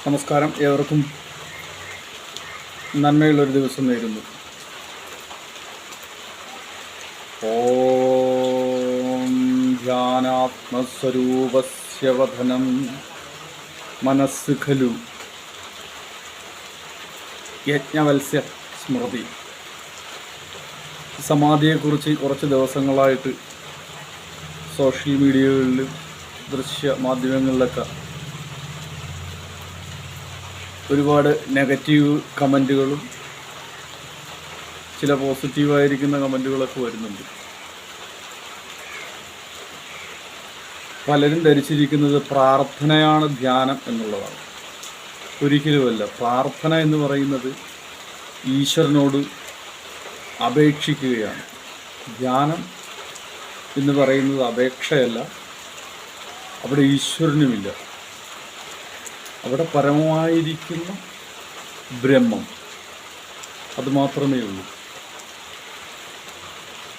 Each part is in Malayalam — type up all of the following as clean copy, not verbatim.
നമസ്കാരം. ഏവർക്കും നന്മയുള്ളൊരു ദിവസം നേരുന്നു. ഓം ധ്യാനാത്മസ്വരൂപസ്യ വദനം മനസ്സ് ഖലു യജ്ഞവത്സ്യ സ്മൃതി. സമാധിയെക്കുറിച്ച് കുറച്ച് ദിവസങ്ങളായിട്ട് സോഷ്യൽ മീഡിയകളിൽ ദൃശ്യ മാധ്യമങ്ങളിലൊക്കെ ഒരുപാട് നെഗറ്റീവ് കമൻറ്റുകളും ചില പോസിറ്റീവായിരിക്കുന്ന കമൻറ്റുകളൊക്കെ വരുന്നുണ്ട്. പലരും ധരിച്ചിരിക്കുന്നത് പ്രാർത്ഥനയാണ് ധ്യാനം എന്നുള്ളതാണ്. ഒരിക്കലുമല്ല. പ്രാർത്ഥന എന്ന് പറയുന്നത് ഈശ്വരനോട് അപേക്ഷിക്കുകയാണ്. ധ്യാനം എന്ന് പറയുന്നത് അപേക്ഷയല്ല. അവിടെ ഈശ്വരനുമില്ല. അവിടെ പരമമായിരിക്കുന്ന ബ്രഹ്മം, അതുമാത്രമേ ഉള്ളൂ.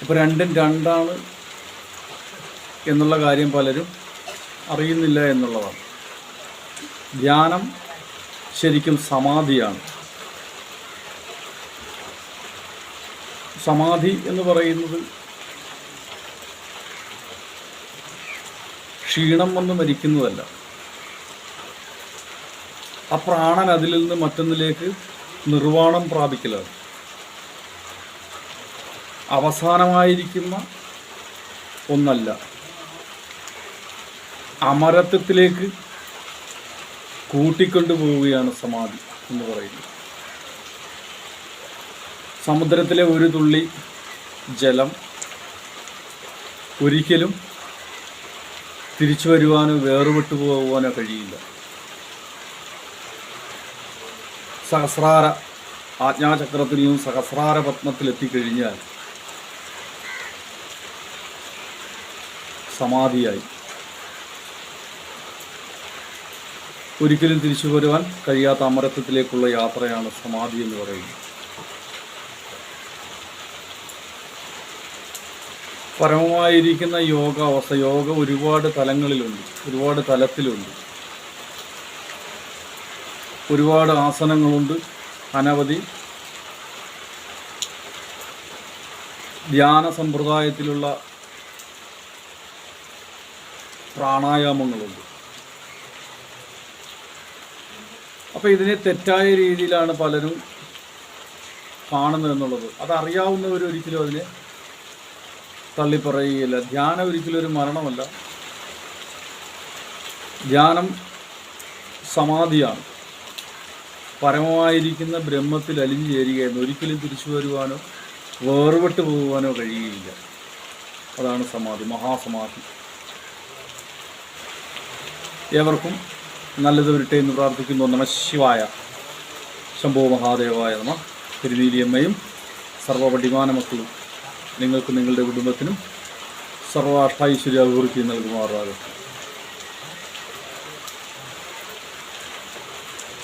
അപ്പോൾ രണ്ടും രണ്ടാണ് എന്നുള്ള കാര്യം പലരും അറിയുന്നില്ല എന്നുള്ളതാണ്. ധ്യാനം ശരിക്കും സമാധിയാണ്. സമാധി എന്ന് പറയുന്നത് ക്ഷീണം വന്ന് മരിക്കുന്നതല്ല. ആ പ്രാണൻ അതിൽ നിന്ന് മറ്റൊന്നിലേക്ക് നിർവ്വാണം പ്രാപിക്കലാണ്. അവസാനമായിരിക്കുന്ന ഒന്നല്ല. അമരത്വത്തിലേക്ക് കൂട്ടിക്കൊണ്ടുപോവുകയാണ് സമാധി എന്ന് പറയുന്നത്. സമുദ്രത്തിലെ ഒരു തുള്ളി ജലം ഒരിക്കലും തിരിച്ചു വരുവാനോ വേറുപെട്ടു പോകുവാനോ കഴിയില്ല. സഹസ്രാര ആജ്ഞാചക്രത്തിൽ നിന്നും സഹസ്രാര പത്മത്തിലെത്തിക്കഴിഞ്ഞാൽ സമാധിയായി. ഒരിക്കലും തിരിച്ചു വരുവാൻ കഴിയാത്ത അമരത്വത്തിലേക്കുള്ള യാത്രയാണ് സമാധി എന്ന് പറയുന്നത്. പരമമായിരിക്കുന്ന യോഗ അവസ്ഥ, യോഗ ഒരുപാട് തലങ്ങളിലുണ്ട്, ഒരുപാട് തലത്തിലുണ്ട്, ഒരുപാട് ആസനങ്ങളുണ്ട്, അനവധി ധ്യാന സമ്പ്രദായത്തിലുള്ള പ്രാണായാമങ്ങളുണ്ട്. അപ്പോൾ ഇതിനെ തെറ്റായ രീതിയിലാണ് പലരും കാണുന്നതെന്നുള്ളത്. അതറിയാവുന്നവർ ഒരിക്കലും അതിനെ തള്ളിപ്പറയുകയില്ല. ധ്യാനം ഒരിക്കലും ഒരു മരണമല്ല. ധ്യാനം സമാധിയാണ്. പരമമായിരിക്കുന്ന ബ്രഹ്മത്തിൽ അലിഞ്ഞു ചേരുകയെന്ന് ഒരിക്കലും തിരിച്ചു വരുവാനോ വേർപെട്ട് പോകുവാനോ കഴിയുകയില്ല. അതാണ് സമാധി, മഹാസമാധി. ഏവർക്കും നല്ലത് വരട്ടെ എന്ന് പ്രാർത്ഥിക്കുന്നു. നമഃശിവായ. ശംഭോ മഹാദേവായ നമ. തിരുനീലിയമ്മയും സർവ്വപടിമാന മക്കളും നിങ്ങൾക്കും നിങ്ങളുടെ കുടുംബത്തിനും സർവ്വാഷ്ടൈശ്വര്യ അഭിവൃദ്ധി നൽകുമാറാകട്ടെ.